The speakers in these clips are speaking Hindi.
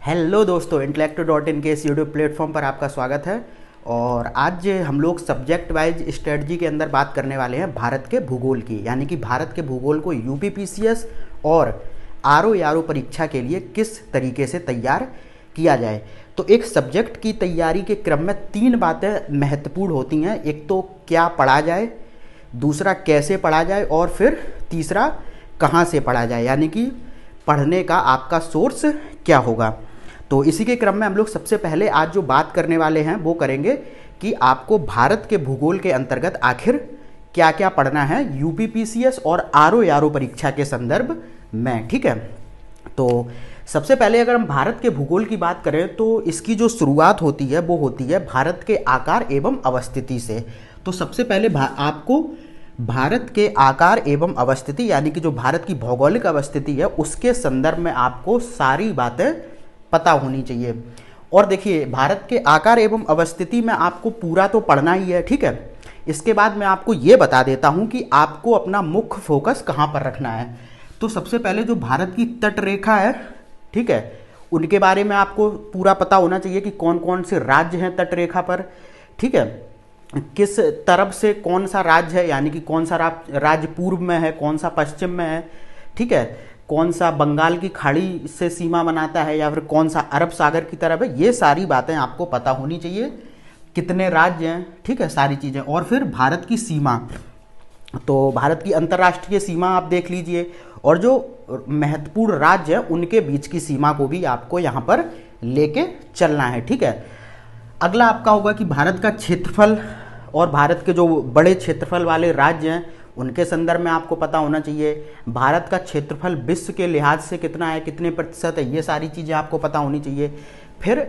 हेलो दोस्तों, इंटेलेक्ट.इन के इस यूट्यूब प्लेटफॉर्म पर आपका स्वागत है। और आज हम लोग सब्जेक्ट वाइज स्ट्रेटजी के अंदर बात करने वाले हैं भारत के भूगोल की, यानी कि भारत के भूगोल को यूपीपीसीएस और आरओ परीक्षा के लिए किस तरीके से तैयार किया जाए। तो एक सब्जेक्ट की तैयारी के क्रम में तीन बातें महत्वपूर्ण होती हैं। एक तो क्या पढ़ा जाए, दूसरा कैसे पढ़ा जाए, और फिर तीसरा कहाँ से पढ़ा जाए, यानी कि पढ़ने का आपका सोर्स क्या होगा। तो इसी के क्रम में हम लोग सबसे पहले आज जो बात करने वाले हैं वो करेंगे कि आपको भारत के भूगोल के अंतर्गत आखिर क्या क्या पढ़ना है यूपीपीसीएस और आरओ परीक्षा के संदर्भ में। ठीक है, तो सबसे पहले अगर हम भारत के भूगोल की बात करें तो इसकी जो शुरुआत होती है वो होती है भारत के आकार एवं अवस्थिति से। तो सबसे पहले आपको भारत के आकार एवं अवस्थिति, यानी कि जो भारत की भौगोलिक अवस्थिति है उसके संदर्भ में आपको सारी बातें पता होनी चाहिए। और देखिए, भारत के आकार एवं अवस्थिति में आपको पूरा तो पढ़ना ही है। ठीक है, इसके बाद मैं आपको ये बता देता हूँ कि आपको अपना मुख्य फोकस कहाँ पर रखना है। तो सबसे पहले जो भारत की तट रेखा है, ठीक है, उनके बारे में आपको पूरा पता होना चाहिए कि कौन कौन से राज्य हैं तट रेखा पर। ठीक है, किस तरफ से कौन सा राज्य है, यानी कि कौन सा राज्य पूर्व में है, कौन सा पश्चिम में है। ठीक है, कौन सा बंगाल की खाड़ी से सीमा बनाता है या फिर कौन सा अरब सागर की तरफ है। ये सारी बातें आपको पता होनी चाहिए। कितने राज्य हैं, ठीक है, सारी चीज़ें। और फिर भारत की सीमा, तो भारत की अंतर्राष्ट्रीय सीमा आप देख लीजिए, और जो महत्वपूर्ण राज्य हैं उनके बीच की सीमा को भी आपको यहाँ पर लेके चलना है। ठीक है, अगला आपका होगा कि भारत का क्षेत्रफल, और भारत के जो बड़े क्षेत्रफल वाले राज्य हैं उनके संदर्भ में आपको पता होना चाहिए। भारत का क्षेत्रफल विश्व के लिहाज से कितना है, कितने प्रतिशत है, ये सारी चीज़ें आपको पता होनी चाहिए। फिर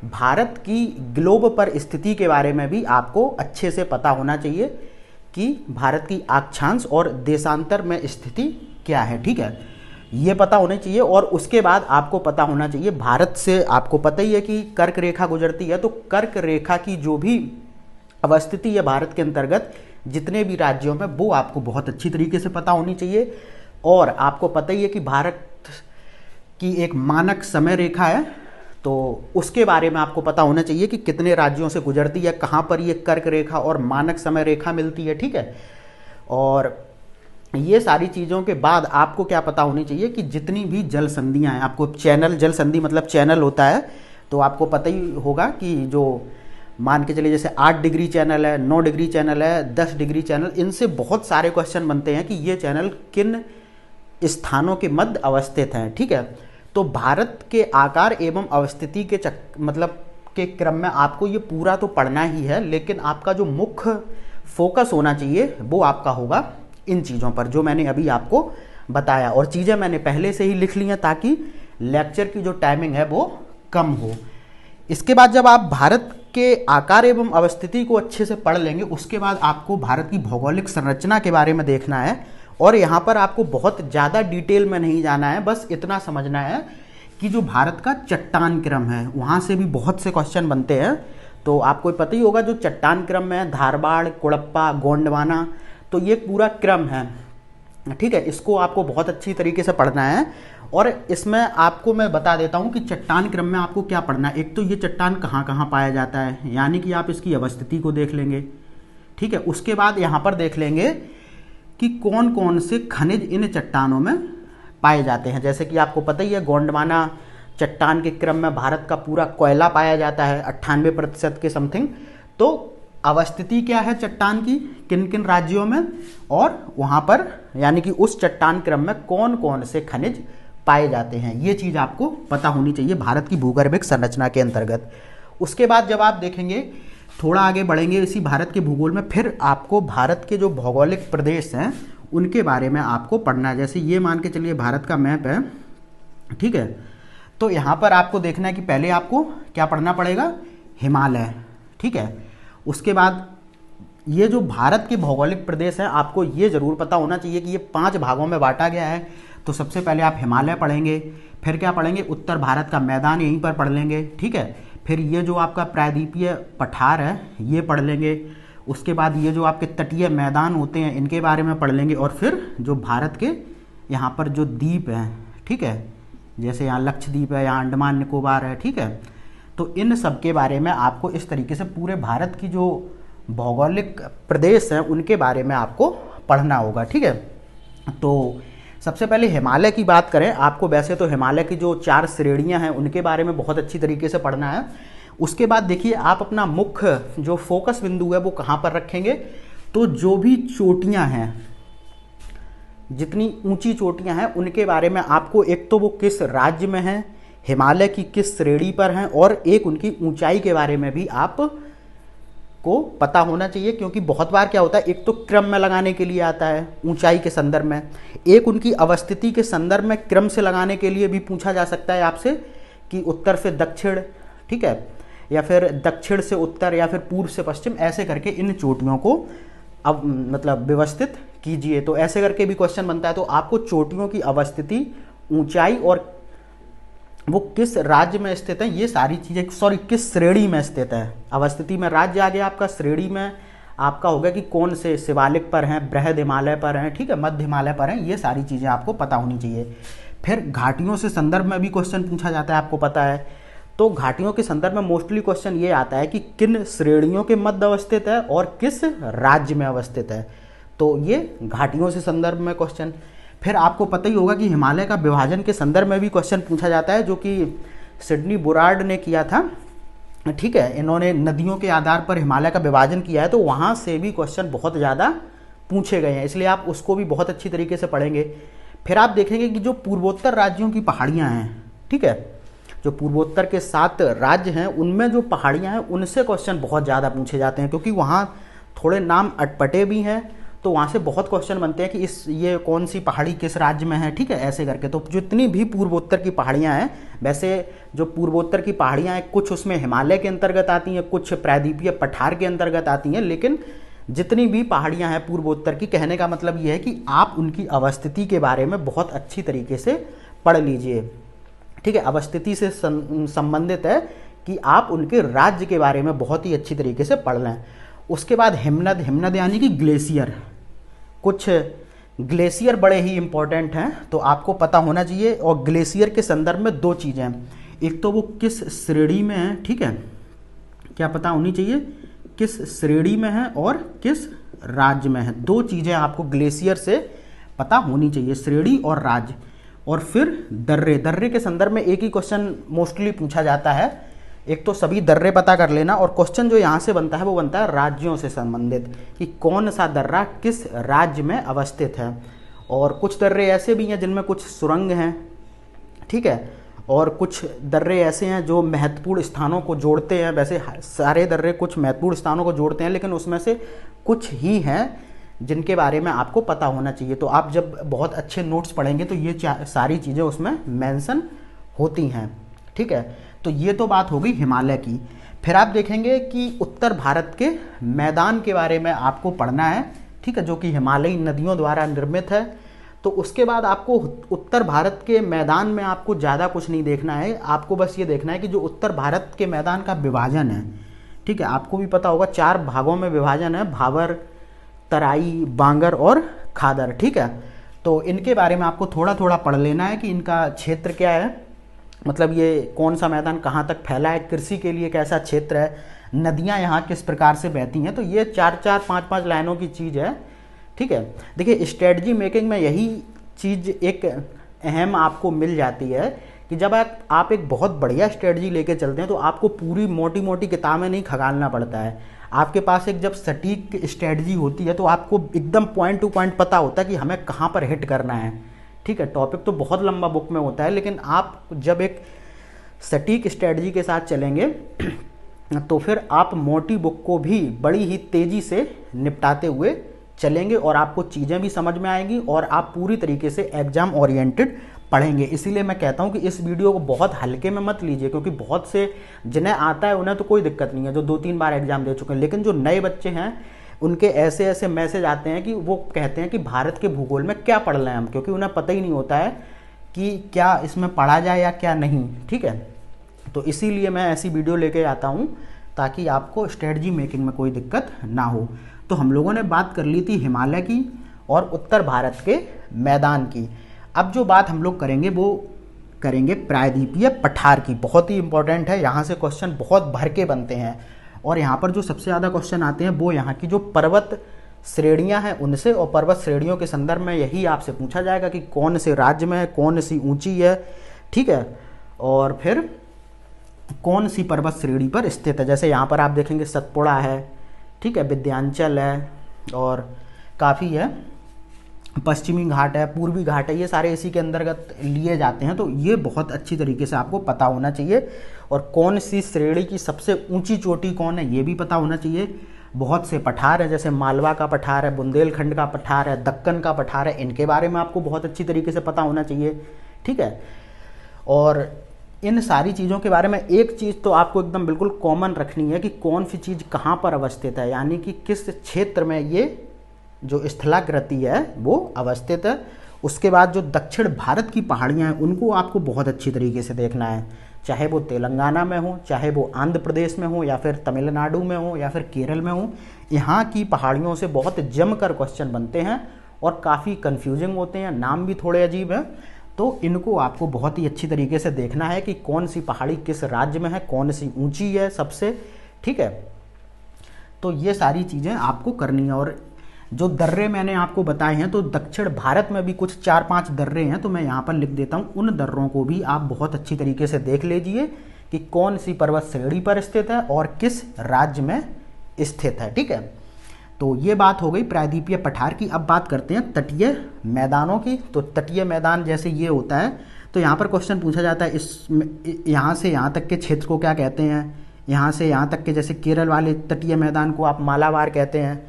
भारत की ग्लोब पर स्थिति के बारे में भी आपको अच्छे से पता होना चाहिए कि भारत की अक्षांश और देशांतर में स्थिति क्या है। ठीक है, ये पता होना चाहिए। और उसके बाद आपको पता होना चाहिए, भारत से आपको पता ही है कि कर्क रेखा गुजरती है, तो कर्क रेखा की जो भी अवस्थिति है भारत के अंतर्गत जितने भी राज्यों में, वो आपको बहुत अच्छी तरीके से पता होनी चाहिए। और आपको पता ही है कि भारत की एक मानक समय रेखा है, तो उसके बारे में आपको पता होना चाहिए कि कितने राज्यों से गुजरती है, कहाँ पर ये कर्क रेखा और मानक समय रेखा मिलती है। ठीक है, और ये सारी चीज़ों के बाद आपको क्या पता होनी चाहिए कि जितनी भी जल संधियाँ हैं, आपको चैनल, जल संधि मतलब चैनल होता है, तो आपको पता ही होगा कि जो मान के चलिए जैसे 8 डिग्री चैनल है, 9 डिग्री चैनल है, 10 डिग्री चैनल, इनसे बहुत सारे क्वेश्चन बनते हैं कि ये चैनल किन स्थानों के मध्य अवस्थित हैं। ठीक है, तो भारत के आकार एवं अवस्थिति के मतलब के क्रम में आपको ये पूरा तो पढ़ना ही है, लेकिन आपका जो मुख्य फोकस होना चाहिए वो आपका होगा इन चीज़ों पर जो मैंने अभी आपको बताया। और चीज़ें मैंने पहले से ही लिख ली हैं ताकि लेक्चर की जो टाइमिंग है वो कम हो। इसके बाद जब आप भारत के आकार एवं अवस्थिति को अच्छे से पढ़ लेंगे, उसके बाद आपको भारत की भौगोलिक संरचना के बारे में देखना है। और यहाँ पर आपको बहुत ज़्यादा डिटेल में नहीं जाना है, बस इतना समझना है कि जो भारत का चट्टान क्रम है वहाँ से भी बहुत से क्वेश्चन बनते हैं। तो आपको पता ही होगा जो चट्टान क्रम में है, धारबाड़, कुड़प्पा, गोंडवाना, तो ये पूरा क्रम है। ठीक है, इसको आपको बहुत अच्छी तरीके से पढ़ना है। और इसमें आपको मैं बता देता हूँ कि चट्टान क्रम में आपको क्या पढ़ना है। एक तो ये चट्टान कहाँ कहाँ पाया जाता है, यानी कि आप इसकी अवस्थिति को देख लेंगे। ठीक है, उसके बाद यहाँ पर देख लेंगे कि कौन कौन से खनिज इन चट्टानों में पाए जाते हैं। जैसे कि आपको पता ही है, गोंडवाना चट्टान के क्रम में भारत का पूरा कोयला पाया जाता है 98% के समथिंग। तो अवस्थिति क्या है चट्टान की, किन किन राज्यों में, और वहाँ पर यानी कि उस चट्टान क्रम में कौन कौन से खनिज पाए जाते हैं, ये चीज़ आपको पता होनी चाहिए भारत की भूगर्भिक संरचना के अंतर्गत। उसके बाद जब आप देखेंगे, थोड़ा आगे बढ़ेंगे इसी भारत के भूगोल में, फिर आपको भारत के जो भौगोलिक प्रदेश हैं उनके बारे में आपको पढ़ना है। जैसे ये मान के चलिए भारत का मैप है। ठीक है, तो यहाँ पर आपको देखना है कि पहले आपको क्या पढ़ना पड़ेगा, हिमालय। ठीक है, उसके बाद ये जो भारत के भौगोलिक प्रदेश हैं आपको ये ज़रूर पता होना चाहिए कि ये 5 भागों में बांटा गया है। तो सबसे पहले आप हिमालय पढ़ेंगे, फिर क्या पढ़ेंगे, उत्तर भारत का मैदान यहीं पर पढ़ लेंगे। ठीक है, फिर ये जो आपका प्रायद्वीपीय पठार है ये पढ़ लेंगे। उसके बाद ये जो आपके तटीय मैदान होते हैं इनके बारे में पढ़ लेंगे। और फिर जो भारत के यहाँ पर जो द्वीप हैं, ठीक है, जैसे यहाँ लक्षद्वीप है, यहाँ अंडमान निकोबार है, ठीक है। तो इन सब के बारे में आपको इस तरीके से पूरे भारत की जो भौगोलिक प्रदेश हैं उनके बारे में आपको पढ़ना होगा, ठीक है। तो सबसे पहले हिमालय की बात करें, आपको वैसे तो हिमालय की जो 4 श्रेणियां हैं उनके बारे में बहुत अच्छी तरीके से पढ़ना है। उसके बाद देखिए आप अपना मुख्य जो फोकस बिंदु है वो कहाँ पर रखेंगे, तो जो भी चोटियां हैं, जितनी ऊंची चोटियां हैं उनके बारे में आपको एक तो वो किस राज्य में हैं, हिमालय की किस श्रेणी पर हैं, और एक उनकी ऊंचाई के बारे में भी आप को पता होना चाहिए। क्योंकि बहुत बार क्या होता है, एक तो क्रम में लगाने के लिए आता है ऊंचाई के संदर्भ में, एक उनकी अवस्थिति के संदर्भ में क्रम से लगाने के लिए भी पूछा जा सकता है आपसे कि उत्तर से दक्षिण, ठीक है, या फिर दक्षिण से उत्तर, या फिर पूर्व से पश्चिम, ऐसे करके इन चोटियों को अब मतलब व्यवस्थित कीजिए। तो ऐसे करके भी क्वेश्चन बनता है। तो आपको चोटियों की अवस्थिति, ऊंचाई और वो किस राज्य में स्थित है, ये सारी चीजें, सॉरी किस श्रेणी में स्थित है। अवस्थिति में राज्य आ गया आपका, श्रेणी में आपका हो गया कि कौन से शिवालिक पर हैं, बृहद हिमालय पर हैं, ठीक है, मध्य हिमालय पर हैं, ये सारी चीजें आपको पता होनी चाहिए। फिर घाटियों से संदर्भ में भी क्वेश्चन पूछा जाता है, आपको पता है। तो घाटियों के संदर्भ में मोस्टली क्वेश्चन ये आता है कि किन श्रेणियों के मध्य अवस्थित है और किस राज्य में अवस्थित है। तो ये घाटियों से संदर्भ में क्वेश्चन। फिर आपको पता ही होगा कि हिमालय का विभाजन के संदर्भ में भी क्वेश्चन पूछा जाता है, जो कि सिडनी बुरार्ड ने किया था, ठीक है। इन्होंने नदियों के आधार पर हिमालय का विभाजन किया है, तो वहाँ से भी क्वेश्चन बहुत ज़्यादा पूछे गए हैं, इसलिए आप उसको भी बहुत अच्छी तरीके से पढ़ेंगे। फिर आप देखेंगे कि जो पूर्वोत्तर राज्यों की पहाड़ियाँ हैं, ठीक है, जो पूर्वोत्तर के 7 राज्य हैं उनमें जो पहाड़ियाँ हैं उनसे क्वेश्चन बहुत ज़्यादा पूछे जाते हैं, क्योंकि वहाँ थोड़े नाम अटपटे भी हैं। तो वहाँ से बहुत क्वेश्चन बनते हैं कि ये कौन सी पहाड़ी किस राज्य में है, ठीक है, ऐसे करके। तो जितनी भी पूर्वोत्तर की पहाड़ियाँ हैं, वैसे जो पूर्वोत्तर की पहाड़ियाँ हैं कुछ उसमें हिमालय के अंतर्गत आती हैं, कुछ प्रायद्वीपीय पठार के अंतर्गत आती हैं, लेकिन जितनी भी पहाड़ियाँ हैं पूर्वोत्तर की, कहने का मतलब ये है कि आप उनकी अवस्थिति के बारे में बहुत अच्छी तरीके से पढ़ लीजिए, ठीक है। अवस्थिति से संबंधित है कि आप उनके राज्य के बारे में बहुत ही अच्छी तरीके से पढ़ लें। उसके बाद हिमनद, हिमनद यानी कि ग्लेशियर, कुछ ग्लेशियर बड़े ही इंपॉर्टेंट हैं, तो आपको पता होना चाहिए। और ग्लेशियर के संदर्भ में 2 चीज़ें हैं, एक तो वो किस श्रेणी में है, ठीक है, क्या पता होनी चाहिए, किस श्रेणी में है और किस राज्य में है। 2 चीज़ें आपको ग्लेशियर से पता होनी चाहिए, श्रेणी और राज्य। और फिर दर्रे, दर्रे के संदर्भ में एक ही क्वेश्चन मोस्टली पूछा जाता है, एक तो सभी दर्रे पता कर लेना, और क्वेश्चन जो यहाँ से बनता है वो बनता है राज्यों से संबंधित, कि कौन सा दर्रा किस राज्य में अवस्थित है। और कुछ दर्रे ऐसे भी हैं जिनमें कुछ सुरंग हैं, ठीक है, और कुछ दर्रे ऐसे हैं जो महत्वपूर्ण स्थानों को जोड़ते हैं। वैसे सारे दर्रे कुछ महत्वपूर्ण स्थानों को जोड़ते हैं, लेकिन उसमें से कुछ ही हैं जिनके बारे में आपको पता होना चाहिए। तो आप जब बहुत अच्छे नोट्स पढ़ेंगे तो ये सारी चीज़ें उसमें मेंशन होती हैं, ठीक है। तो ये तो बात हो गई हिमालय की। फिर आप देखेंगे कि उत्तर भारत के मैदान के बारे में आपको पढ़ना है, ठीक है, जो कि हिमालयी नदियों द्वारा निर्मित है। तो उसके बाद आपको उत्तर भारत के मैदान में आपको ज़्यादा कुछ नहीं देखना है, आपको बस ये देखना है कि जो उत्तर भारत के मैदान का विभाजन है, ठीक है, आपको भी पता होगा 4 भागों में विभाजन है, भाबर, तराई, बांगर और खादर, ठीक है। तो इनके बारे में आपको थोड़ा थोड़ा पढ़ लेना है कि इनका क्षेत्र क्या है, मतलब ये कौन सा मैदान कहाँ तक फैला है, कृषि के लिए कैसा क्षेत्र है, नदियाँ यहाँ किस प्रकार से बहती हैं। तो ये 4-4, 5-5 लाइनों की चीज़ है, ठीक है। देखिए स्ट्रेटजी मेकिंग में यही चीज़ एक अहम आपको मिल जाती है कि जब आप एक बहुत बढ़िया स्ट्रेटजी लेके चलते हैं तो आपको पूरी मोटी मोटी किताबें नहीं खंगालना पड़ता है। आपके पास एक जब सटीक स्ट्रेटजी होती है तो आपको एकदम पॉइंट टू पॉइंट पता होता है कि हमें कहाँ पर हिट करना है, ठीक है। टॉपिक तो बहुत लंबा बुक में होता है, लेकिन आप जब एक सटीक स्ट्रेटजी के साथ चलेंगे तो फिर आप मोटी बुक को भी बड़ी ही तेज़ी से निपटाते हुए चलेंगे और आपको चीज़ें भी समझ में आएंगी और आप पूरी तरीके से एग्जाम ओरिएंटेड पढ़ेंगे। इसीलिए मैं कहता हूँ कि इस वीडियो को बहुत हल्के में मत लीजिए, क्योंकि बहुत से जिन्हें आता है उन्हें तो कोई दिक्कत नहीं है, जो 2-3 बार एग्जाम दे चुके हैं, लेकिन जो नए बच्चे हैं उनके ऐसे ऐसे मैसेज आते हैं कि वो कहते हैं कि भारत के भूगोल में क्या पढ़ लें हम, क्योंकि उन्हें पता ही नहीं होता है कि क्या इसमें पढ़ा जाए या क्या नहीं, ठीक है। तो इसीलिए मैं ऐसी वीडियो लेके आता हूँ ताकि आपको स्ट्रेटजी मेकिंग में कोई दिक्कत ना हो। तो हम लोगों ने बात कर ली थी हिमालय की और उत्तर भारत के मैदान की। अब जो बात हम लोग करेंगे वो करेंगे प्रायद्वीपीय पठार की। बहुत ही इंपॉर्टेंट है, यहाँ से क्वेश्चन बहुत भर के बनते हैं। और यहाँ पर जो सबसे ज़्यादा क्वेश्चन आते हैं वो यहाँ की जो पर्वत श्रेणियाँ हैं उनसे, और पर्वत श्रेणियों के संदर्भ में यही आपसे पूछा जाएगा कि कौन से राज्य में है, कौन सी ऊंची है, ठीक है, और फिर कौन सी पर्वत श्रेणी पर स्थित है। जैसे यहाँ पर आप देखेंगे सतपुड़ा है, ठीक है, विंध्याचल है, और काफ़ी है, पश्चिमी घाट है, पूर्वी घाट है, ये सारे इसी के अंतर्गत लिए जाते हैं। तो ये बहुत अच्छी तरीके से आपको पता होना चाहिए। और कौन सी श्रेणी की सबसे ऊंची चोटी कौन है ये भी पता होना चाहिए। बहुत से पठार है, जैसे मालवा का पठार है, बुंदेलखंड का पठार है, दक्कन का पठार है, इनके बारे में आपको बहुत अच्छी तरीके से पता होना चाहिए, ठीक है। और इन सारी चीज़ों के बारे में एक चीज़ तो आपको एकदम बिल्कुल कॉमन रखनी है कि कौन सी चीज़ कहाँ पर अवस्थित है, यानी कि किस क्षेत्र में ये जो स्थलाकृति है वो अवस्थित है। उसके बाद जो दक्षिण भारत की पहाड़ियाँ हैं उनको आपको बहुत अच्छी तरीके से देखना है, चाहे वो तेलंगाना में हो, चाहे वो आंध्र प्रदेश में हो, या फिर तमिलनाडु में हो, या फिर केरल में हो। यहाँ की पहाड़ियों से बहुत जमकर क्वेश्चन बनते हैं और काफ़ी कन्फ्यूजिंग होते हैं, नाम भी थोड़े अजीब हैं। तो इनको आपको बहुत ही अच्छी तरीके से देखना है कि कौन सी पहाड़ी किस राज्य में है, कौन सी ऊंची है सबसे, ठीक है। तो ये सारी चीज़ें आपको करनी है। और जो दर्रे मैंने आपको बताए हैं, तो दक्षिण भारत में भी कुछ 4-5 दर्रे हैं, तो मैं यहाँ पर लिख देता हूँ। उन दर्रों को भी आप बहुत अच्छी तरीके से देख लीजिए कि कौन सी पर्वत श्रेणी पर स्थित है और किस राज्य में स्थित है, ठीक है। तो ये बात हो गई प्रायद्वीपीय पठार की। अब बात करते हैं तटीय मैदानों की। तो तटीय मैदान जैसे ये होता है, तो यहाँ पर क्वेश्चन पूछा जाता है इस यहाँ से यहाँ तक के क्षेत्र को क्या कहते हैं। यहाँ से यहाँ तक के, जैसे केरल वाले तटीय मैदान को आप मालाबार कहते हैं,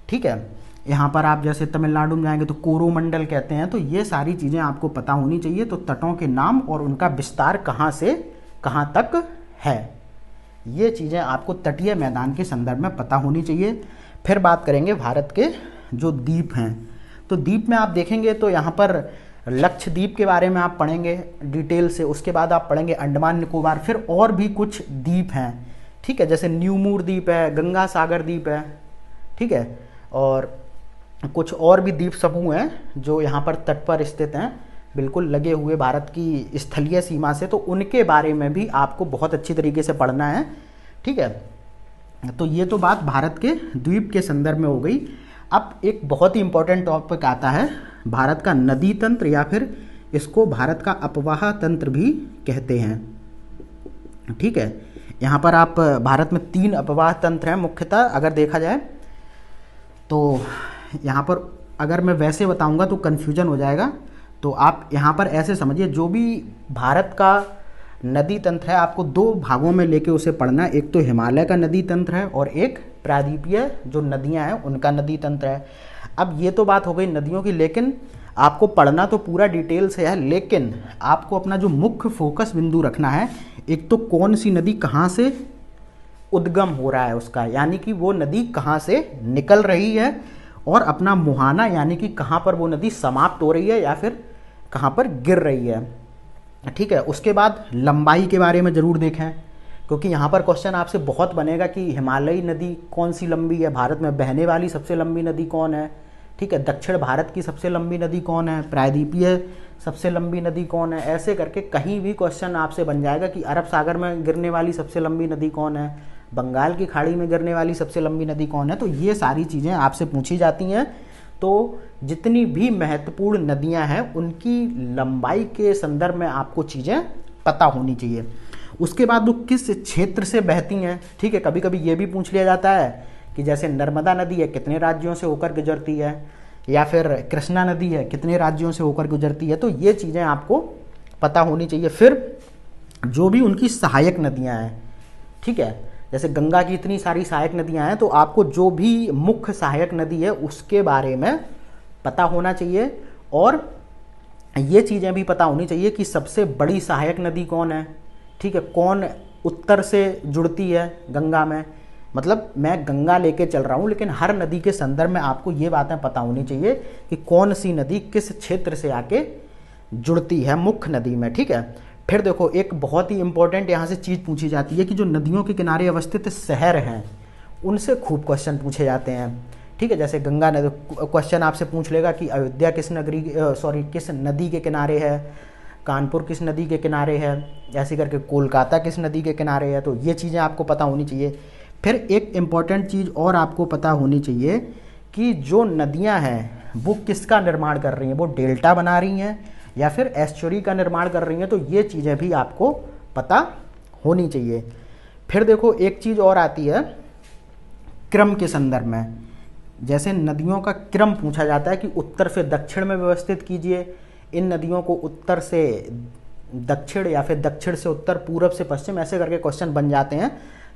ठीक है। यहाँ पर आप जैसे तमिलनाडु में जाएंगे तो कोरोमंडल कहते हैं। तो ये सारी चीज़ें आपको पता होनी चाहिए। तो तटों के नाम और उनका विस्तार कहाँ से कहाँ तक है, ये चीज़ें आपको तटीय मैदान के संदर्भ में पता होनी चाहिए। फिर बात करेंगे भारत के जो द्वीप हैं। तो द्वीप में आप देखेंगे तो यहाँ पर लक्षद्वीप के बारे में आप पढ़ेंगे डिटेल से। उसके बाद आप पढ़ेंगे अंडमान निकोबार, फिर और भी कुछ द्वीप हैं, ठीक है, जैसे न्यूमूर द्वीप है, गंगा सागर द्वीप है, ठीक है, और कुछ और भी द्वीप समूह हैं जो यहाँ पर तट पर स्थित हैं, बिल्कुल लगे हुए भारत की स्थलीय सीमा से। तो उनके बारे में भी आपको बहुत अच्छी तरीके से पढ़ना है, ठीक है। तो ये तो बात भारत के द्वीप के संदर्भ में हो गई। अब एक बहुत ही इंपॉर्टेंट टॉपिक आता है भारत का नदी तंत्र, या फिर इसको भारत का अपवाह तंत्र भी कहते हैं, ठीक है। यहाँ पर आप भारत में 3 अपवाह तंत्र हैं मुख्यतः अगर देखा जाए। तो यहाँ पर अगर मैं वैसे बताऊँगा तो कन्फ्यूजन हो जाएगा, तो आप यहाँ पर ऐसे समझिए, जो भी भारत का नदी तंत्र है आपको 2 भागों में लेके उसे पढ़ना है। एक तो हिमालय का नदी तंत्र है और एक प्रायद्वीपीय जो नदियाँ हैं उनका नदी तंत्र है। अब ये तो बात हो गई नदियों की, लेकिन आपको पढ़ना तो पूरा डिटेल से है, लेकिन आपको अपना जो मुख्य फोकस बिंदु रखना है, एक तो कौन सी नदी कहाँ से उद्गम हो रहा है उसका, यानी कि वो नदी कहाँ से निकल रही है, और अपना मुहाना यानी कि कहाँ पर वो नदी समाप्त हो रही है या फिर कहाँ पर गिर रही है, ठीक है। उसके बाद लंबाई के बारे में ज़रूर देखें, क्योंकि यहाँ पर क्वेश्चन आपसे बहुत बनेगा कि हिमालयी नदी कौन सी लंबी है, भारत में बहने वाली सबसे लंबी नदी कौन है, ठीक है, दक्षिण भारत की सबसे लंबी नदी कौन है, प्रायद्वीपीय सबसे लंबी नदी कौन है। ऐसे करके कहीं भी क्वेश्चन आपसे बन जाएगा कि अरब सागर में गिरने वाली सबसे लंबी नदी कौन है, बंगाल की खाड़ी में गिरने वाली सबसे लंबी नदी कौन है। तो ये सारी चीज़ें आपसे पूछी जाती हैं। तो जितनी भी महत्वपूर्ण नदियां हैं उनकी लंबाई के संदर्भ में आपको चीज़ें पता होनी चाहिए। उसके बाद वो किस क्षेत्र से बहती हैं, ठीक है। कभी कभी ये भी पूछ लिया जाता है कि जैसे नर्मदा नदी है कितने राज्यों से होकर गुजरती है, या फिर कृष्णा नदी है कितने राज्यों से होकर गुजरती है। तो ये चीज़ें आपको पता होनी चाहिए। फिर जो भी उनकी सहायक नदियाँ हैं, ठीक है, जैसे गंगा की इतनी सारी सहायक नदियां हैं, तो आपको जो भी मुख्य सहायक नदी है उसके बारे में पता होना चाहिए। और ये चीज़ें भी पता होनी चाहिए कि सबसे बड़ी सहायक नदी कौन है, ठीक है, कौन उत्तर से जुड़ती है गंगा में। मतलब मैं गंगा लेके चल रहा हूँ, लेकिन हर नदी के संदर्भ में आपको ये बातें पता होनी चाहिए कि कौन सी नदी किस क्षेत्र से आके जुड़ती है मुख्य नदी में, ठीक है। फिर देखो एक बहुत ही इंपॉर्टेंट यहाँ से चीज़ पूछी जाती है कि जो नदियों के किनारे अवस्थित शहर हैं उनसे खूब क्वेश्चन पूछे जाते हैं, ठीक है। जैसे गंगा नदी क्वेश्चन आपसे पूछ लेगा कि अयोध्या किस नदी के किनारे है, कानपुर किस नदी के किनारे है, ऐसे करके कोलकाता किस नदी के किनारे है, तो ये चीज़ें आपको पता होनी चाहिए। फिर एक इम्पॉर्टेंट चीज़ और आपको पता होनी चाहिए कि जो नदियाँ हैं वो किसका निर्माण कर रही हैं, वो डेल्टा बना रही हैं या फिर एस्चुरी का निर्माण कर रही हैं, तो ये चीज़ें भी आपको पता होनी चाहिए। फिर देखो एक चीज़ और आती है क्रम के संदर्भ में, जैसे नदियों का क्रम पूछा जाता है कि उत्तर से दक्षिण में व्यवस्थित कीजिए, इन नदियों को उत्तर से दक्षिण या फिर दक्षिण से उत्तर, पूरब से पश्चिम, ऐसे करके क्वेश्चन बन जाते हैं।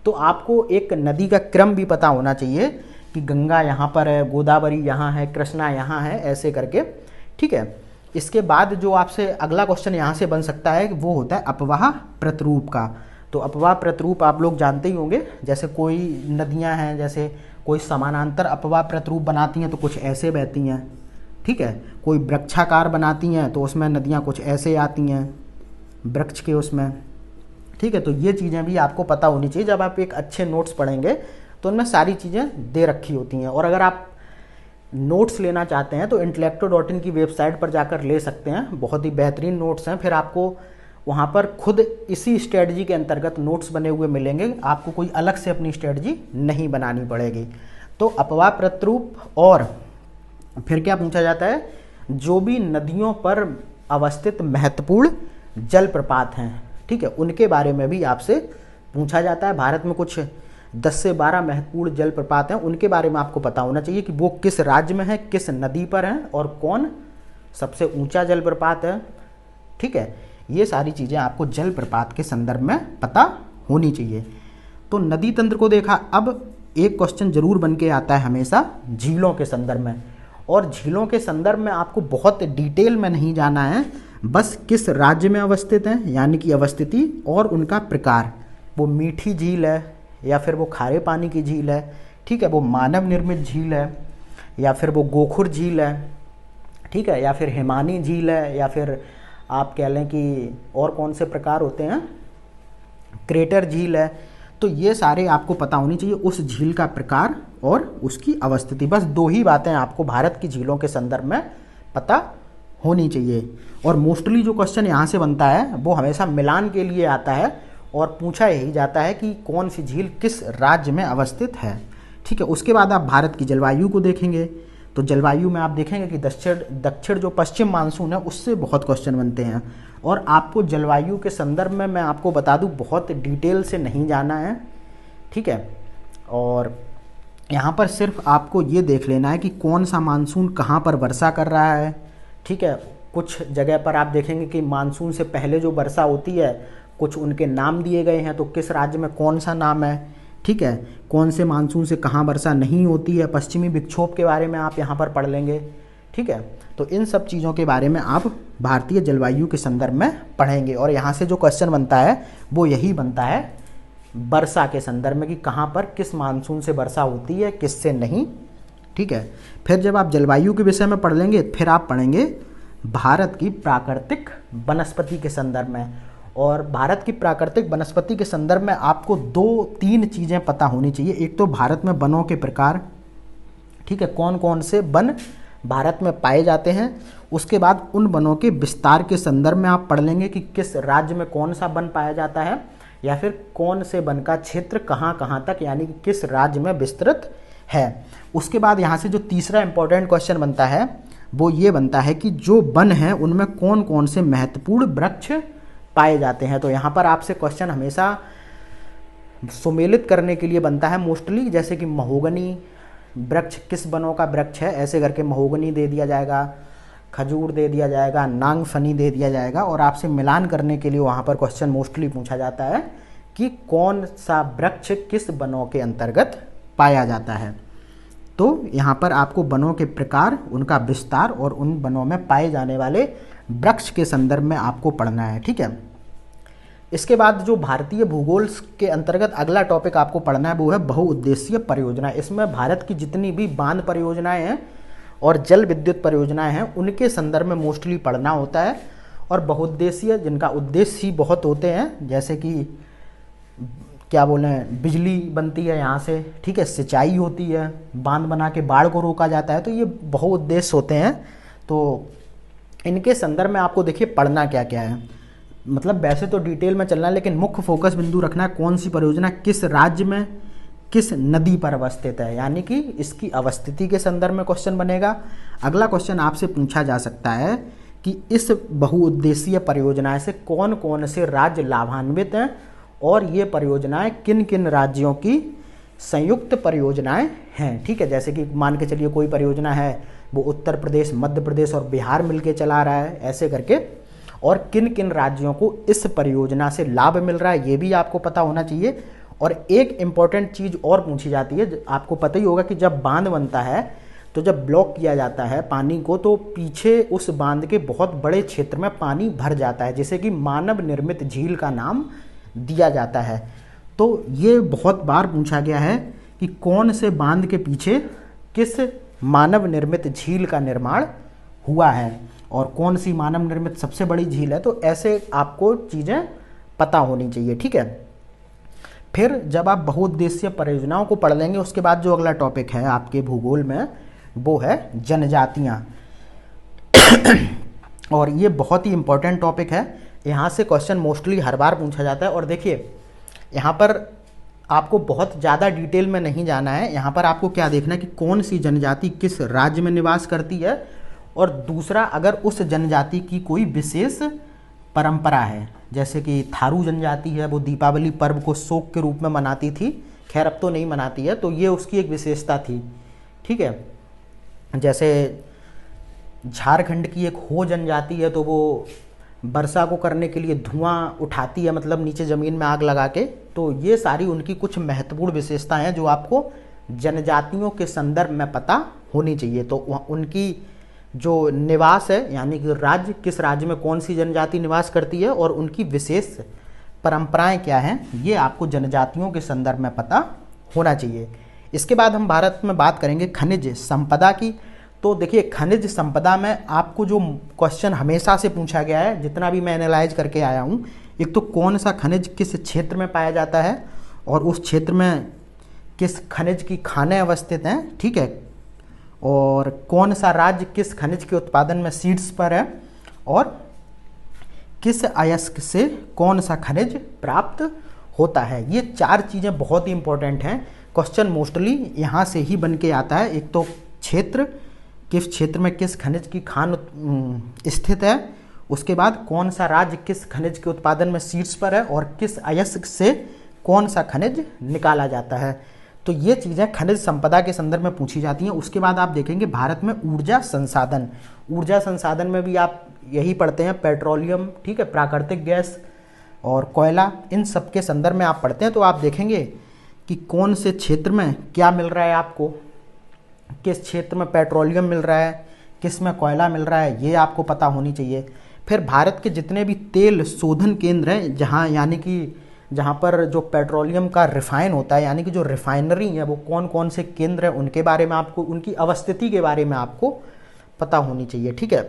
तो आपको एक नदी का क्रम भी पता होना चाहिए कि गंगा यहाँ पर है, गोदावरी यहाँ है, कृष्णा यहाँ है, ऐसे करके, ठीक है। इसके बाद जो आपसे अगला क्वेश्चन यहाँ से बन सकता है वो होता है अपवाह प्रतिरूप का। तो अपवाह प्रतिरूप आप लोग जानते ही होंगे, जैसे कोई नदियाँ हैं, जैसे कोई समानांतर अपवाह प्रतिरूप बनाती हैं तो कुछ ऐसे बहती हैं, ठीक है। कोई वृक्षाकार बनाती हैं तो उसमें नदियाँ कुछ ऐसे आती हैं वृक्ष के उसमें, ठीक है। तो ये चीज़ें भी आपको पता होनी चाहिए। जब आप एक अच्छे नोट्स पढ़ेंगे तो उनमें सारी चीज़ें दे रखी होती हैं। और अगर आप नोट्स लेना चाहते हैं तो intellecto.in की वेबसाइट पर जाकर ले सकते हैं, बहुत ही बेहतरीन नोट्स हैं। फिर आपको वहाँ पर खुद इसी स्ट्रेटजी के अंतर्गत नोट्स बने हुए मिलेंगे, आपको कोई अलग से अपनी स्ट्रेटजी नहीं बनानी पड़ेगी। तो अपवाह प्रतिरूप, और फिर क्या पूछा जाता है, जो भी नदियों पर अवस्थित महत्वपूर्ण जलप्रपात हैं, ठीक है, उनके बारे में भी आपसे पूछा जाता है। भारत में कुछ 10 से 12 महत्वपूर्ण जलप्रपात हैं, उनके बारे में आपको पता होना चाहिए कि वो किस राज्य में है, किस नदी पर हैं और कौन सबसे ऊंचा जलप्रपात है, ठीक है। ये सारी चीज़ें आपको जलप्रपात के संदर्भ में पता होनी चाहिए। तो नदी तंत्र को देखा। अब एक क्वेश्चन जरूर बन के आता है हमेशा झीलों के संदर्भ में, और झीलों के संदर्भ में आपको बहुत डिटेल में नहीं जाना है, बस किस राज्य में अवस्थित हैं यानी कि अवस्थिति और उनका प्रकार, वो मीठी झील है या फिर वो खारे पानी की झील है, ठीक है, वो मानव निर्मित झील है या फिर वो गोखुर झील है, ठीक है, या फिर हिमानी झील है, या फिर आप कह लें कि और कौन से प्रकार होते हैं, क्रेटर झील है। तो ये सारे आपको पता होनी चाहिए, उस झील का प्रकार और उसकी अवस्थिति। बस 2 ही बातें आपको भारत की झीलों के संदर्भ में पता होनी चाहिए। और मोस्टली जो क्वेश्चन यहाँ से बनता है वो हमेशा मिलान के लिए आता है और पूछा यही जाता है कि कौन सी झील किस राज्य में अवस्थित है, ठीक है। उसके बाद आप भारत की जलवायु को देखेंगे, तो जलवायु में आप देखेंगे कि दक्षिण जो पश्चिम मानसून है उससे बहुत क्वेश्चन बनते हैं। और आपको जलवायु के संदर्भ में मैं आपको बता दूं, बहुत डिटेल से नहीं जाना है, ठीक है। और यहाँ पर सिर्फ आपको ये देख लेना है कि कौन सा मानसून कहाँ पर वर्षा कर रहा है, ठीक है। कुछ जगह पर आप देखेंगे कि मानसून से पहले जो वर्षा होती है कुछ उनके नाम दिए गए हैं, तो किस राज्य में कौन सा नाम है, ठीक है, कौन से मानसून से कहाँ वर्षा नहीं होती है। पश्चिमी विक्षोभ के बारे में आप यहाँ पर पढ़ लेंगे, ठीक है। तो इन सब चीज़ों के बारे में आप भारतीय जलवायु के संदर्भ में पढ़ेंगे। और यहाँ से जो क्वेश्चन बनता है वो यही बनता है वर्षा के संदर्भ में, कि कहाँ पर किस मानसून से वर्षा होती है, किससे नहीं, ठीक है। फिर जब आप जलवायु के विषय में पढ़ लेंगे फिर आप पढ़ेंगे भारत की प्राकृतिक वनस्पति के संदर्भ में। और भारत की प्राकृतिक वनस्पति के संदर्भ में आपको 2-3 चीज़ें पता होनी चाहिए। एक तो भारत में वनों के प्रकार, ठीक है, कौन कौन से वन भारत में पाए जाते हैं। उसके बाद उन वनों के विस्तार के संदर्भ में आप पढ़ लेंगे कि किस राज्य में कौन सा वन पाया जाता है, या फिर कौन से वन का क्षेत्र कहाँ कहाँ तक यानी कि किस राज्य में विस्तृत है। उसके बाद यहाँ से जो तीसरा इंपॉर्टेंट क्वेश्चन बनता है वो ये बनता है कि जो वन है उनमें कौन कौन से महत्वपूर्ण वृक्ष पाए जाते हैं। तो यहाँ पर आपसे क्वेश्चन हमेशा सुमेलित करने के लिए बनता है मोस्टली, जैसे कि महोगनी वृक्ष किस वनों का वृक्ष है, ऐसे करके महोगनी दे दिया जाएगा, खजूर दे दिया जाएगा, नागफनी दे दिया जाएगा। और आपसे मिलान करने के लिए वहाँ पर क्वेश्चन मोस्टली पूछा जाता है कि कौन सा वृक्ष किस वनों के अंतर्गत पाया जाता है। तो यहाँ पर आपको वनों के प्रकार, उनका विस्तार और उन वनों में पाए जाने वाले वृक्ष के संदर्भ में आपको पढ़ना है, ठीक है। इसके बाद जो भारतीय भूगोल के अंतर्गत अगला टॉपिक आपको पढ़ना है वो है बहुउद्देशीय परियोजना। इसमें भारत की जितनी भी बांध परियोजनाएं हैं और जल विद्युत परियोजनाएं हैं उनके संदर्भ में मोस्टली पढ़ना होता है। और बहुउद्देशीय जिनका उद्देश्य ही बहुत होते हैं, जैसे कि क्या बोलें, बिजली बनती है यहाँ से, ठीक है, सिंचाई होती है, बांध बना के बाढ़ को रोका जाता है, तो ये बहुउद्देश्य होते हैं। तो इनके संदर्भ में आपको देखिए पढ़ना क्या क्या है, मतलब वैसे तो डिटेल में चलना है लेकिन मुख्य फोकस बिंदु रखना है कौन सी परियोजना किस राज्य में किस नदी पर अवस्थित है, यानी कि इसकी अवस्थिति के संदर्भ में क्वेश्चन बनेगा। अगला क्वेश्चन आपसे पूछा जा सकता है कि इस बहुउद्देशीय परियोजनाएं से कौन कौन से राज्य लाभान्वित हैं और ये परियोजनाएं किन किन राज्यों की संयुक्त परियोजनाएं हैं। ठीक है, जैसे कि मान के चलिए कोई परियोजना है वो उत्तर प्रदेश, मध्य प्रदेश और बिहार मिलके चला रहा है, ऐसे करके, और किन किन राज्यों को इस परियोजना से लाभ मिल रहा है ये भी आपको पता होना चाहिए। और एक इम्पॉर्टेंट चीज़ और पूछी जाती है, आपको पता ही होगा कि जब बांध बनता है तो जब ब्लॉक किया जाता है पानी को तो पीछे उस बांध के बहुत बड़े क्षेत्र में पानी भर जाता है, जिसे कि मानव निर्मित झील का नाम दिया जाता है। तो ये बहुत बार पूछा गया है कि कौन से बांध के पीछे किस मानव निर्मित झील का निर्माण हुआ है और कौन सी मानव निर्मित सबसे बड़ी झील है, तो ऐसे आपको चीज़ें पता होनी चाहिए। ठीक है, फिर जब आप बहुउद्देशीय परियोजनाओं को पढ़ लेंगे उसके बाद जो अगला टॉपिक है आपके भूगोल में वो है जनजातियाँ। और ये बहुत ही इंपॉर्टेंट टॉपिक है, यहाँ से क्वेश्चन मोस्टली हर बार पूछा जाता है। और देखिए यहाँ पर आपको बहुत ज़्यादा डिटेल में नहीं जाना है, यहाँ पर आपको क्या देखना है कि कौन सी जनजाति किस राज्य में निवास करती है, और दूसरा अगर उस जनजाति की कोई विशेष परंपरा है, जैसे कि थारू जनजाति है वो दीपावली पर्व को शोक के रूप में मनाती थी, खैर अब तो नहीं मनाती है, तो ये उसकी एक विशेषता थी। ठीक है, जैसे झारखंड की एक हो जनजाति है तो वो वर्षा को करने के लिए धुआं उठाती है, मतलब नीचे ज़मीन में आग लगा के। तो ये सारी उनकी कुछ महत्वपूर्ण विशेषताएं हैं जो आपको जनजातियों के संदर्भ में पता होनी चाहिए। तो उनकी जो निवास है, यानी कि राज्य, किस राज्य में कौन सी जनजाति निवास करती है और उनकी विशेष परंपराएं क्या हैं, ये आपको जनजातियों के संदर्भ में पता होना चाहिए। इसके बाद हम भारत में बात करेंगे खनिज संपदा की। तो देखिए खनिज संपदा में आपको जो क्वेश्चन हमेशा से पूछा गया है, जितना भी मैं एनालाइज करके आया हूँ, एक तो कौन सा खनिज किस क्षेत्र में पाया जाता है और उस क्षेत्र में किस खनिज की खानें अवस्थित हैं। ठीक है, और कौन सा राज्य किस खनिज के उत्पादन में शीर्ष पर है, और किस अयस्क से कौन सा खनिज प्राप्त होता है। ये चार चीज़ें बहुत ही इंपॉर्टेंट हैं, क्वेश्चन मोस्टली यहाँ से ही बन के आता है। एक तो क्षेत्र, किस क्षेत्र में किस खनिज की खान स्थित है, उसके बाद कौन सा राज्य किस खनिज के उत्पादन में शीर्ष पर है, और किस अयस्क से कौन सा खनिज निकाला जाता है। तो ये चीज़ें खनिज संपदा के संदर्भ में पूछी जाती हैं। उसके बाद आप देखेंगे भारत में ऊर्जा संसाधन, ऊर्जा संसाधन में भी आप यही पढ़ते हैं, पेट्रोलियम, ठीक है, प्राकृतिक गैस और कोयला, इन सब के संदर्भ में आप पढ़ते हैं। तो आप देखेंगे कि कौन से क्षेत्र में क्या मिल रहा है आपको, किस क्षेत्र में पेट्रोलियम मिल रहा है, किस में कोयला मिल रहा है, ये आपको पता होनी चाहिए। फिर भारत के जितने भी तेल शोधन केंद्र हैं, जहाँ यानी कि जहाँ पर जो पेट्रोलियम का रिफाइन होता है, यानी कि जो रिफाइनरी है, वो कौन कौन से केंद्र हैं, उनके बारे में आपको, उनकी अवस्थिति के बारे में आपको पता होनी चाहिए। ठीक है,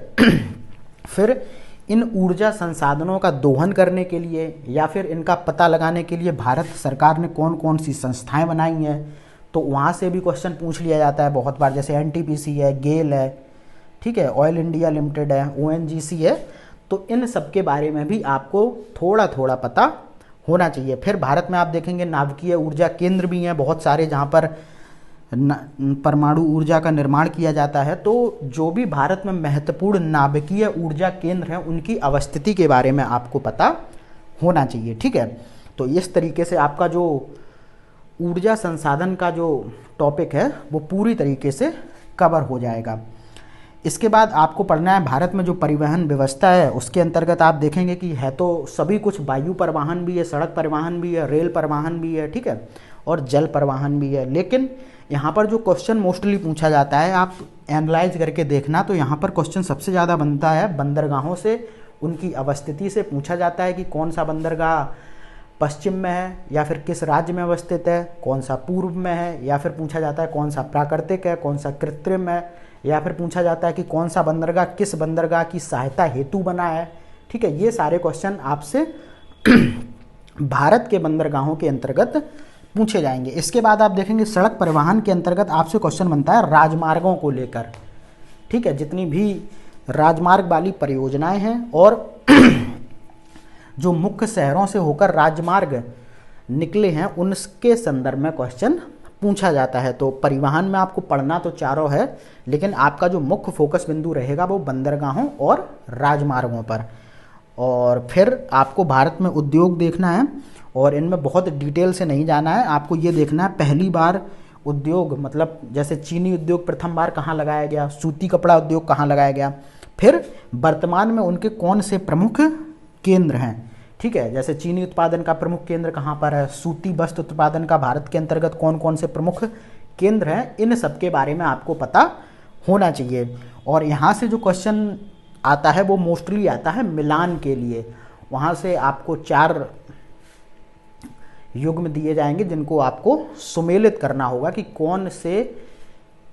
फिर इन ऊर्जा संसाधनों का दोहन करने के लिए या फिर इनका पता लगाने के लिए भारत सरकार ने कौन कौन सी संस्थाएं बनाई हैं, तो वहाँ से भी क्वेश्चन पूछ लिया जाता है बहुत बार, जैसे एनटीपीसी है, गेल है, ठीक है, ऑयल इंडिया लिमिटेड है, ओएनजीसी है। तो इन सब के बारे में भी आपको थोड़ा थोड़ा पता होना चाहिए। फिर भारत में आप देखेंगे नाभिकीय ऊर्जा केंद्र भी हैं बहुत सारे, जहाँ पर परमाणु ऊर्जा का निर्माण किया जाता है। तो जो भी भारत में महत्वपूर्ण नाभिकीय ऊर्जा केंद्र हैं उनकी अवस्थिति के बारे में आपको पता होना चाहिए। ठीक है, तो इस तरीके से आपका जो ऊर्जा संसाधन का जो टॉपिक है वो पूरी तरीके से कवर हो जाएगा। इसके बाद आपको पढ़ना है भारत में जो परिवहन व्यवस्था है, उसके अंतर्गत आप देखेंगे कि है तो सभी कुछ, वायु परिवहन भी है, सड़क परिवहन भी है, रेल परिवहन भी है, ठीक है, और जल परिवहन भी है। लेकिन यहाँ पर जो क्वेश्चन मोस्टली पूछा जाता है, आप एनालाइज करके देखना, तो यहाँ पर क्वेश्चन सबसे ज़्यादा बनता है बंदरगाहों से, उनकी अवस्थिति से पूछा जाता है कि कौन सा बंदरगाह पश्चिम में है या फिर किस राज्य में अवस्थित है, कौन सा पूर्व में है, या फिर पूछा जाता है कौन सा प्राकृतिक है, कौन सा कृत्रिम है, या फिर पूछा जाता है कि कौन सा बंदरगाह किस बंदरगाह की सहायता हेतु बना है। ठीक है, ये सारे क्वेश्चन आपसे भारत के बंदरगाहों के अंतर्गत पूछे जाएंगे। इसके बाद आप देखेंगे सड़क परिवहन के अंतर्गत आपसे क्वेश्चन बनता है राजमार्गों को लेकर। ठीक है, जितनी भी राजमार्ग वाली परियोजनाएं हैं और जो मुख्य शहरों से होकर राजमार्ग निकले हैं उनके संदर्भ में क्वेश्चन पूछा जाता है। तो परिवहन में आपको पढ़ना तो चारों है, लेकिन आपका जो मुख्य फोकस बिंदु रहेगा वो बंदरगाहों और राजमार्गों पर। और फिर आपको भारत में उद्योग देखना है और इनमें बहुत डिटेल से नहीं जाना है, आपको ये देखना है पहली बार उद्योग मतलब जैसे चीनी उद्योग प्रथम बार कहाँ लगाया गया, सूती कपड़ा उद्योग कहाँ लगाया गया, फिर वर्तमान में उनके कौन से प्रमुख केंद्र हैं। ठीक है, जैसे चीनी उत्पादन का प्रमुख केंद्र कहाँ पर है, सूती वस्त्र उत्पादन का भारत के अंतर्गत कौन कौन से प्रमुख केंद्र हैं, इन सब के बारे में आपको पता होना चाहिए। और यहाँ से जो क्वेश्चन आता है वो मोस्टली आता है मिलान के लिए। वहाँ से आपको 4 युग्म दिए जाएंगे जिनको आपको सुमेलित करना होगा कि कौन से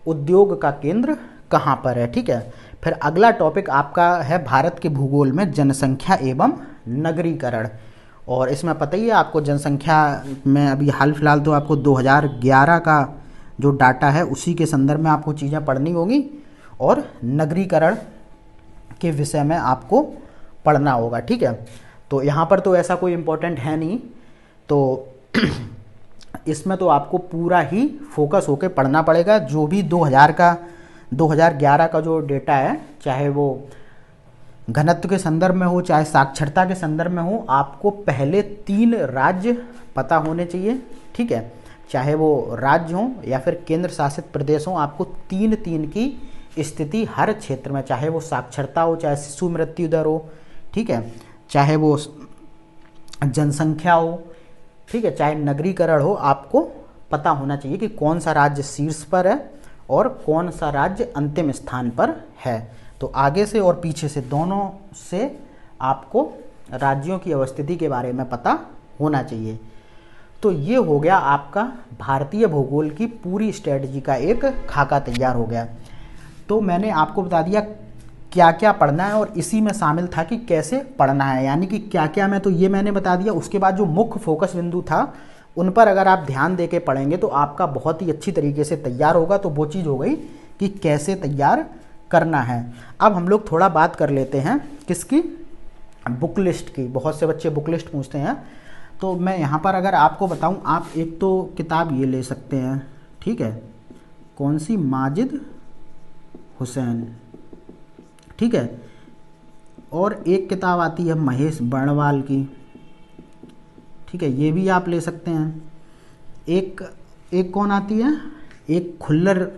उद्योग का केंद्र कहाँ पर है। ठीक है, फिर अगला टॉपिक आपका है भारत के भूगोल में जनसंख्या एवं नगरीकरण। और इसमें पता ही है आपको जनसंख्या में अभी हाल फिलहाल तो आपको 2011 का जो डाटा है उसी के संदर्भ में आपको चीज़ें पढ़नी होगी और नगरीकरण के विषय में आपको पढ़ना होगा। ठीक है, तो यहाँ पर तो ऐसा कोई इम्पोर्टेंट है नहीं, तो इसमें तो आपको पूरा ही फोकस होकर पढ़ना पड़ेगा। जो भी 2011 का जो डेटा है, चाहे वो घनत्व के संदर्भ में हो चाहे साक्षरता के संदर्भ में हो, आपको पहले 3 राज्य पता होने चाहिए। ठीक है, चाहे वो राज्य हो या फिर केंद्र शासित प्रदेश हो, आपको 3 की स्थिति हर क्षेत्र में, चाहे वो साक्षरता हो, चाहे शिशु मृत्यु दर हो, ठीक है, चाहे वो जनसंख्या हो, ठीक है, चाहे नगरीकरण हो, आपको पता होना चाहिए कि कौन सा राज्य शीर्ष पर है और कौन सा राज्य अंतिम स्थान पर है। तो आगे से और पीछे से दोनों से आपको राज्यों की अवस्थिति के बारे में पता होना चाहिए। तो ये हो गया आपका भारतीय भूगोल की पूरी स्ट्रेटजी का एक खाका तैयार हो गया। तो मैंने आपको बता दिया क्या क्या पढ़ना है और इसी में शामिल था कि कैसे पढ़ना है, यानी कि क्या क्या मैं तो ये मैंने बता दिया। उसके बाद जो मुख्य फोकस बिंदु था उन पर अगर आप ध्यान दे के पढ़ेंगे तो आपका बहुत ही अच्छी तरीके से तैयार होगा। तो वो चीज़ हो गई कि कैसे तैयार करना है। अब हम लोग थोड़ा बात कर लेते हैं किसकी, बुक लिस्ट की। बहुत से बच्चे बुक लिस्ट पूछते हैं, तो मैं यहाँ पर अगर आपको बताऊँ, आप एक तो किताब ये ले सकते हैं, ठीक है, कौन सी, माजिद हुसैन, ठीक है, और एक किताब आती है महेश बर्णवाल की, ठीक है, ये भी आप ले सकते हैं। एक कौन आती है, एक खुल्लर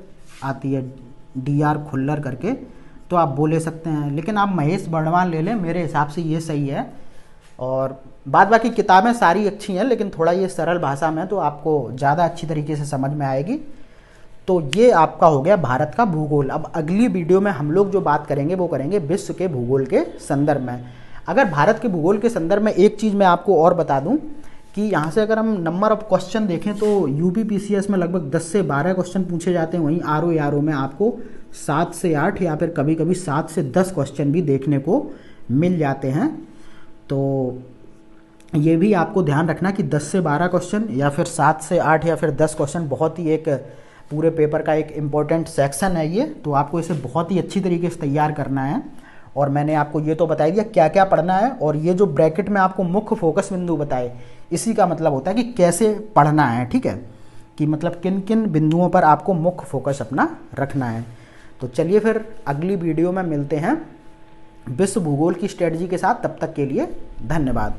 आती है, DR खुल्लर करके, तो आप वो ले सकते हैं। लेकिन आप महेश बर्णवाल ले लें, मेरे हिसाब से ये सही है। और बाद बाकी किताबें सारी अच्छी हैं, लेकिन थोड़ा ये सरल भाषा में तो आपको ज़्यादा अच्छी तरीके से समझ में आएगी। तो ये आपका हो गया भारत का भूगोल। अब अगली वीडियो में हम लोग जो बात करेंगे वो करेंगे विश्व के भूगोल के संदर्भ में। अगर भारत के भूगोल के संदर्भ में एक चीज़ मैं आपको और बता दूं कि यहाँ से अगर हम नंबर ऑफ क्वेश्चन देखें तो UPPCS में लगभग 10 से 12 क्वेश्चन पूछे जाते हैं, वहीं RO में आपको 7 से 8 या फिर कभी कभी 7 से 10 क्वेश्चन भी देखने को मिल जाते हैं। तो ये भी आपको ध्यान रखना कि 10 से 12 क्वेश्चन या फिर 7 से 8 या फिर 10 क्वेश्चन बहुत ही एक पूरे पेपर का एक इम्पॉर्टेंट सेक्शन है ये। तो आपको इसे बहुत ही अच्छी तरीके से तैयार करना है। और मैंने आपको ये तो बता दिया क्या क्या पढ़ना है, और ये जो ब्रैकेट में आपको मुख्य फोकस बिंदु बताए, इसी का मतलब होता है कि कैसे पढ़ना है। ठीक है, कि मतलब किन किन बिंदुओं पर आपको मुख्य फोकस अपना रखना है। तो चलिए फिर अगली वीडियो में मिलते हैं विश्व भूगोल की स्ट्रेटजी के साथ। तब तक के लिए धन्यवाद।